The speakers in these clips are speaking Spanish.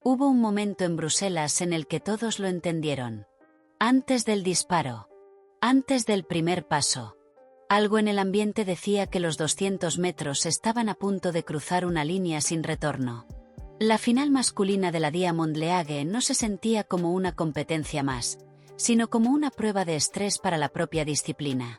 Hubo un momento en Bruselas en el que todos lo entendieron. Antes del disparo. Antes del primer paso. Algo en el ambiente decía que los 200 metros estaban a punto de cruzar una línea sin retorno. La final masculina de la Diamond League no se sentía como una competencia más, sino como una prueba de estrés para la propia disciplina.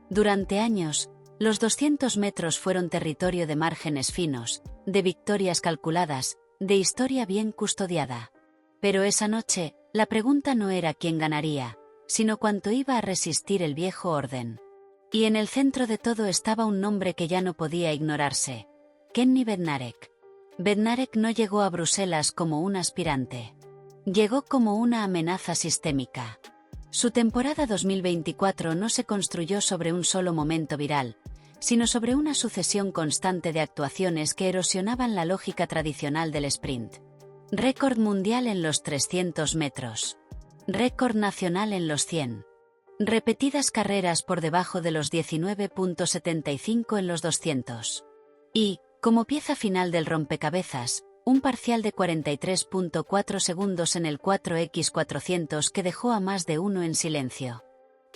Durante años, los 200 metros fueron territorio de márgenes finos, de victorias calculadas, de historia bien custodiada. Pero esa noche, la pregunta no era quién ganaría, sino cuánto iba a resistir el viejo orden. Y en el centro de todo estaba un nombre que ya no podía ignorarse: Kenny Bednarek. Bednarek no llegó a Bruselas como un aspirante. Llegó como una amenaza sistémica. Su temporada 2024 no se construyó sobre un solo momento viral, sino sobre una sucesión constante de actuaciones que erosionaban la lógica tradicional del sprint. Récord mundial en los 300 metros. Récord nacional en los 100. Repetidas carreras por debajo de los 19.75 en los 200. Y, como pieza final del rompecabezas, un parcial de 43.4 segundos en el 4x400 que dejó a más de uno en silencio.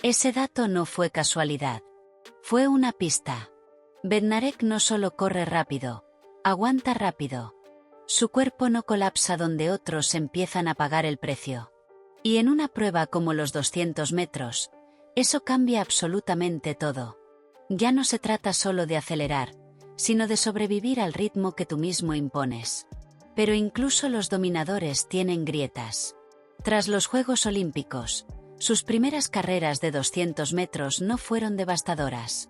Ese dato no fue casualidad. Fue una pista. Bednarek no solo corre rápido, aguanta rápido. Su cuerpo no colapsa donde otros empiezan a pagar el precio. Y en una prueba como los 200 metros, eso cambia absolutamente todo. Ya no se trata solo de acelerar, sino de sobrevivir al ritmo que tú mismo impones. Pero incluso los dominadores tienen grietas. Tras los Juegos Olímpicos, sus primeras carreras de 200 metros no fueron devastadoras.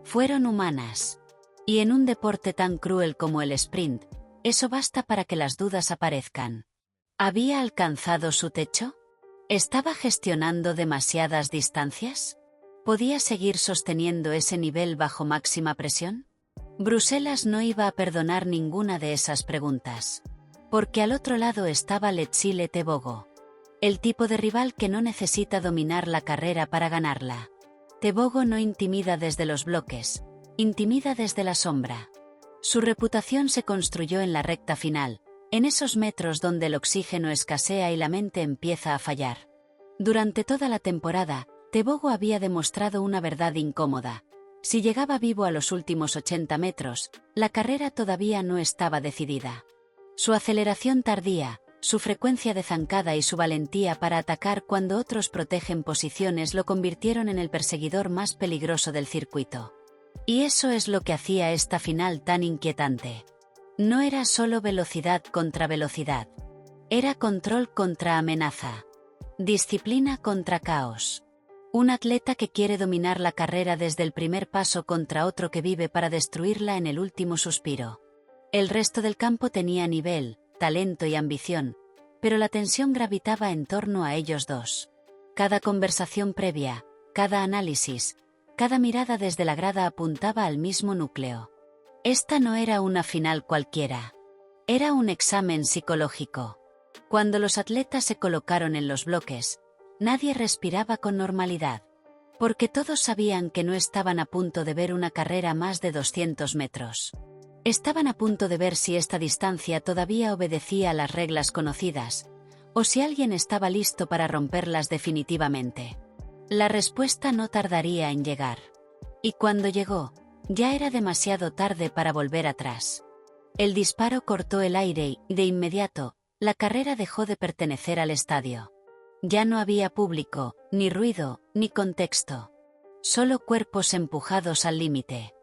Fueron humanas. Y en un deporte tan cruel como el sprint, eso basta para que las dudas aparezcan. ¿Había alcanzado su techo? ¿Estaba gestionando demasiadas distancias? ¿Podía seguir sosteniendo ese nivel bajo máxima presión? Bruselas no iba a perdonar ninguna de esas preguntas. Porque al otro lado estaba Letsile Tebogo. El tipo de rival que no necesita dominar la carrera para ganarla. Tebogo no intimida desde los bloques, intimida desde la sombra. Su reputación se construyó en la recta final, en esos metros donde el oxígeno escasea y la mente empieza a fallar. Durante toda la temporada, Tebogo había demostrado una verdad incómoda. Si llegaba vivo a los últimos 80 metros, la carrera todavía no estaba decidida. Su aceleración tardía, su frecuencia de zancada y su valentía para atacar cuando otros protegen posiciones lo convirtieron en el perseguidor más peligroso del circuito. Y eso es lo que hacía esta final tan inquietante. No era solo velocidad contra velocidad. Era control contra amenaza. Disciplina contra caos. Un atleta que quiere dominar la carrera desde el primer paso contra otro que vive para destruirla en el último suspiro. El resto del campo tenía nivel, talento y ambición, pero la tensión gravitaba en torno a ellos dos. Cada conversación previa, cada análisis, cada mirada desde la grada apuntaba al mismo núcleo. Esta no era una final cualquiera. Era un examen psicológico. Cuando los atletas se colocaron en los bloques, nadie respiraba con normalidad. Porque todos sabían que no estaban a punto de ver una carrera más de 200 metros. Estaban a punto de ver si esta distancia todavía obedecía a las reglas conocidas, o si alguien estaba listo para romperlas definitivamente. La respuesta no tardaría en llegar. Y cuando llegó, ya era demasiado tarde para volver atrás. El disparo cortó el aire y, de inmediato, la carrera dejó de pertenecer al estadio. Ya no había público, ni ruido, ni contexto. Solo cuerpos empujados al límite.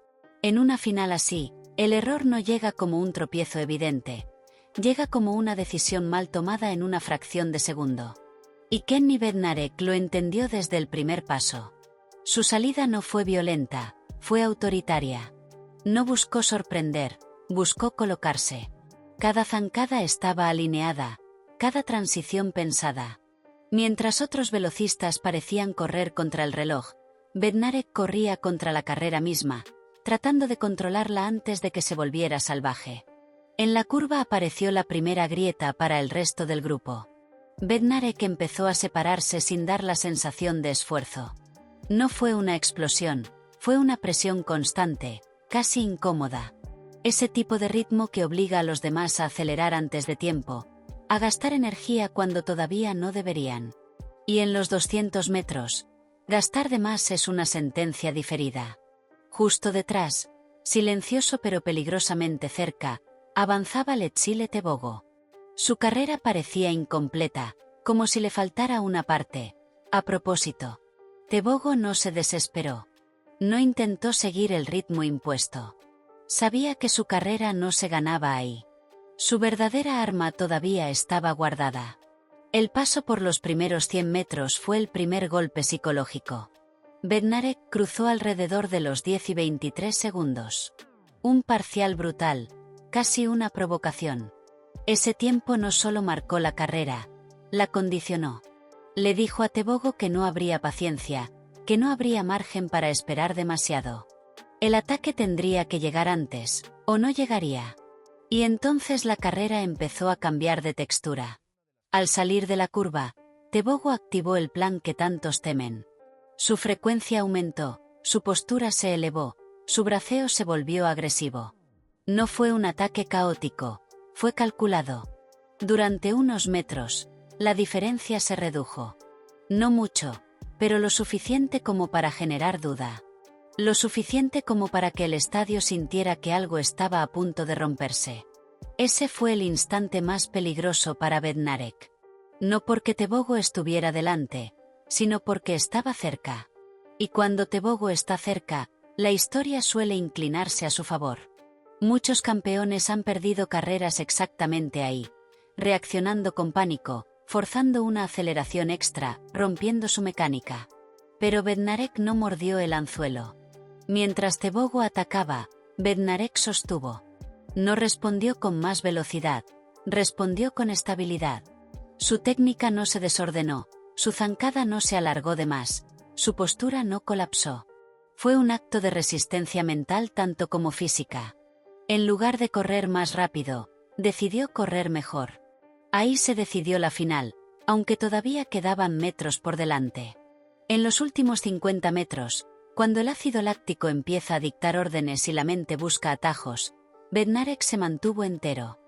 En una final así, el error no llega como un tropiezo evidente. Llega como una decisión mal tomada en una fracción de segundo. Y Kenny Bednarek lo entendió desde el primer paso. Su salida no fue violenta, fue autoritaria. No buscó sorprender, buscó colocarse. Cada zancada estaba alineada, cada transición pensada. Mientras otros velocistas parecían correr contra el reloj, Bednarek corría contra la carrera misma, tratando de controlarla antes de que se volviera salvaje. En la curva apareció la primera grieta para el resto del grupo. Bednarek empezó a separarse sin dar la sensación de esfuerzo. No fue una explosión, fue una presión constante, casi incómoda. Ese tipo de ritmo que obliga a los demás a acelerar antes de tiempo, a gastar energía cuando todavía no deberían. Y en los 200 metros, gastar de más es una sentencia diferida. Justo detrás, silencioso pero peligrosamente cerca, avanzaba Letsile Tebogo. Su carrera parecía incompleta, como si le faltara una parte. A propósito, Tebogo no se desesperó. No intentó seguir el ritmo impuesto. Sabía que su carrera no se ganaba ahí. Su verdadera arma todavía estaba guardada. El paso por los primeros 100 metros fue el primer golpe psicológico. Bednarek cruzó alrededor de los 10 y 23 segundos. Un parcial brutal, casi una provocación. Ese tiempo no solo marcó la carrera, la condicionó. Le dijo a Tebogo que no habría paciencia, que no habría margen para esperar demasiado. El ataque tendría que llegar antes, o no llegaría. Y entonces la carrera empezó a cambiar de textura. Al salir de la curva, Tebogo activó el plan que tantos temen. Su frecuencia aumentó, su postura se elevó, su braceo se volvió agresivo. No fue un ataque caótico, fue calculado. Durante unos metros, la diferencia se redujo. No mucho, pero lo suficiente como para generar duda. Lo suficiente como para que el estadio sintiera que algo estaba a punto de romperse. Ese fue el instante más peligroso para Bednarek. No porque Tebogo estuviera delante, sino porque estaba cerca. Y cuando Tebogo está cerca, la historia suele inclinarse a su favor. Muchos campeones han perdido carreras exactamente ahí, reaccionando con pánico, forzando una aceleración extra, rompiendo su mecánica. Pero Bednarek no mordió el anzuelo. Mientras Tebogo atacaba, Bednarek sostuvo. No respondió con más velocidad, respondió con estabilidad. Su técnica no se desordenó, su zancada no se alargó de más, su postura no colapsó. Fue un acto de resistencia mental tanto como física. En lugar de correr más rápido, decidió correr mejor. Ahí se decidió la final, aunque todavía quedaban metros por delante. En los últimos 50 metros, cuando el ácido láctico empieza a dictar órdenes y la mente busca atajos, Bednarek se mantuvo entero.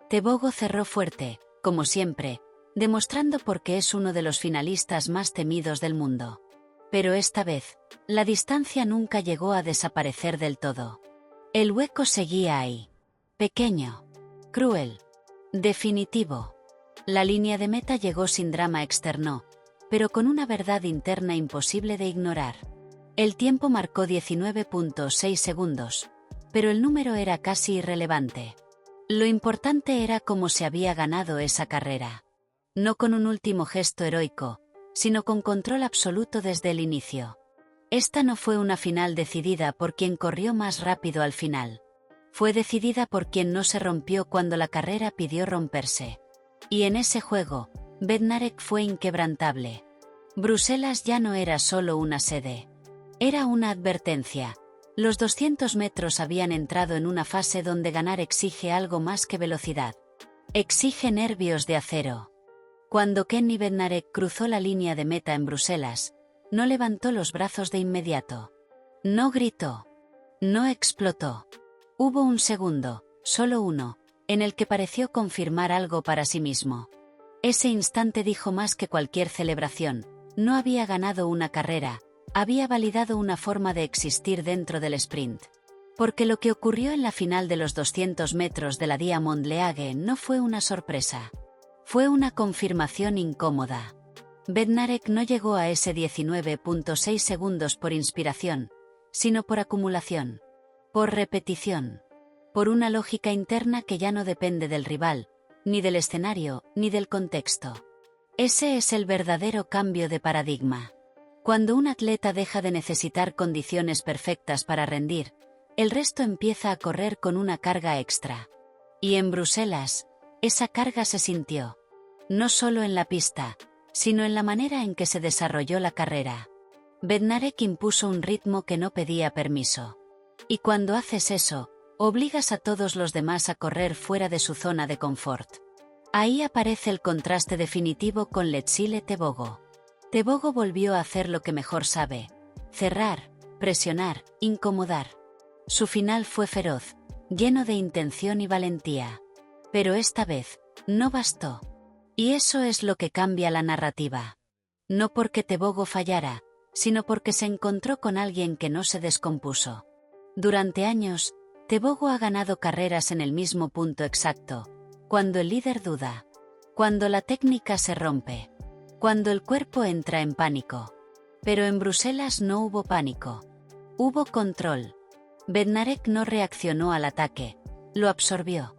Tebogo cerró fuerte, como siempre, demostrando por qué es uno de los finalistas más temidos del mundo. Pero esta vez, la distancia nunca llegó a desaparecer del todo. El hueco seguía ahí. Pequeño. Cruel. Definitivo. La línea de meta llegó sin drama externo, pero con una verdad interna imposible de ignorar. El tiempo marcó 19.6 segundos, pero el número era casi irrelevante. Lo importante era cómo se había ganado esa carrera. No con un último gesto heroico, sino con control absoluto desde el inicio. Esta no fue una final decidida por quien corrió más rápido al final. Fue decidida por quien no se rompió cuando la carrera pidió romperse. Y en ese juego, Bednarek fue inquebrantable. Bruselas ya no era solo una sede. Era una advertencia. Los 200 metros habían entrado en una fase donde ganar exige algo más que velocidad. Exige nervios de acero. Cuando Kenny Bednarek cruzó la línea de meta en Bruselas, no levantó los brazos de inmediato. No gritó. No explotó. Hubo un segundo, solo uno, en el que pareció confirmar algo para sí mismo. Ese instante dijo más que cualquier celebración. No había ganado una carrera, había validado una forma de existir dentro del sprint. Porque lo que ocurrió en la final de los 200 metros de la Diamond League no fue una sorpresa. Fue una confirmación incómoda. Bednarek no llegó a ese 19.6 segundos por inspiración, sino por acumulación. Por repetición. Por una lógica interna que ya no depende del rival, ni del escenario, ni del contexto. Ese es el verdadero cambio de paradigma. Cuando un atleta deja de necesitar condiciones perfectas para rendir, el resto empieza a correr con una carga extra. Y en Bruselas, esa carga se sintió. No solo en la pista, sino en la manera en que se desarrolló la carrera. Bednarek impuso un ritmo que no pedía permiso. Y cuando haces eso, obligas a todos los demás a correr fuera de su zona de confort. Ahí aparece el contraste definitivo con Letsile Tebogo. Tebogo volvió a hacer lo que mejor sabe: cerrar, presionar, incomodar. Su final fue feroz, lleno de intención y valentía. Pero esta vez, no bastó. Y eso es lo que cambia la narrativa. No porque Tebogo fallara, sino porque se encontró con alguien que no se descompuso. Durante años, Tebogo ha ganado carreras en el mismo punto exacto, cuando el líder duda, cuando la técnica se rompe, cuando el cuerpo entra en pánico. Pero en Bruselas no hubo pánico. Hubo control. Bednarek no reaccionó al ataque, lo absorbió.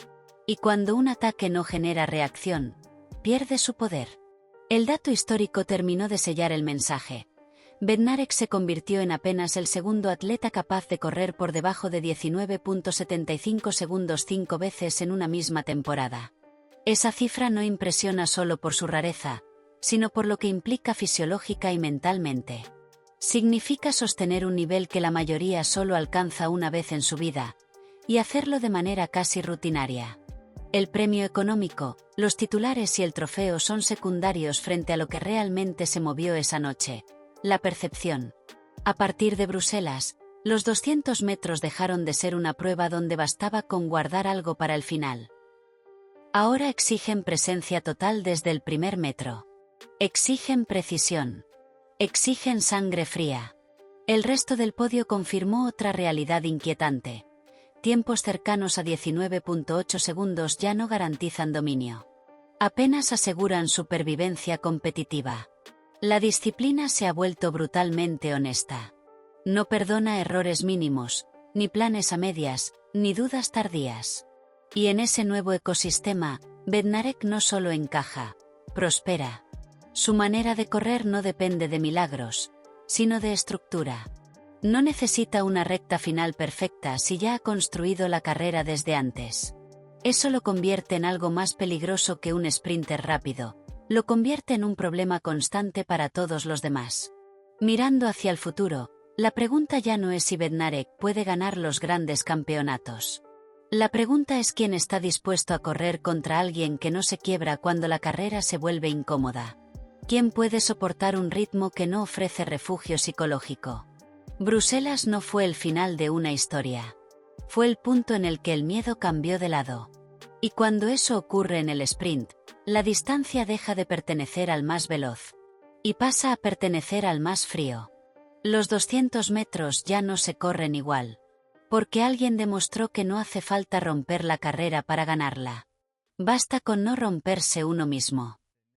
Y cuando un ataque no genera reacción, pierde su poder. El dato histórico terminó de sellar el mensaje. Bednarek se convirtió en apenas el segundo atleta capaz de correr por debajo de 19,75 segundos 5 veces en una misma temporada. Esa cifra no impresiona solo por su rareza, sino por lo que implica fisiológica y mentalmente. Significa sostener un nivel que la mayoría solo alcanza una vez en su vida, y hacerlo de manera casi rutinaria. El premio económico, los titulares y el trofeo son secundarios frente a lo que realmente se movió esa noche: la percepción. A partir de Bruselas, los 200 metros dejaron de ser una prueba donde bastaba con guardar algo para el final. Ahora exigen presencia total desde el primer metro. Exigen precisión. Exigen sangre fría. El resto del podio confirmó otra realidad inquietante. Tiempos cercanos a 19,8 segundos ya no garantizan dominio. Apenas aseguran supervivencia competitiva. La disciplina se ha vuelto brutalmente honesta. No perdona errores mínimos, ni planes a medias, ni dudas tardías. Y en ese nuevo ecosistema, Bednarek no solo encaja, prospera. Su manera de correr no depende de milagros, sino de estructura. No necesita una recta final perfecta si ya ha construido la carrera desde antes. Eso lo convierte en algo más peligroso que un sprinter rápido. Lo convierte en un problema constante para todos los demás. Mirando hacia el futuro, la pregunta ya no es si Bednarek puede ganar los grandes campeonatos. La pregunta es quién está dispuesto a correr contra alguien que no se quiebra cuando la carrera se vuelve incómoda. ¿Quién puede soportar un ritmo que no ofrece refugio psicológico? Bruselas no fue el final de una historia. Fue el punto en el que el miedo cambió de lado. Y cuando eso ocurre en el sprint, la distancia deja de pertenecer al más veloz y pasa a pertenecer al más frío. Los 200 metros ya no se corren igual, porque alguien demostró que no hace falta romper la carrera para ganarla. Basta con no romperse uno mismo.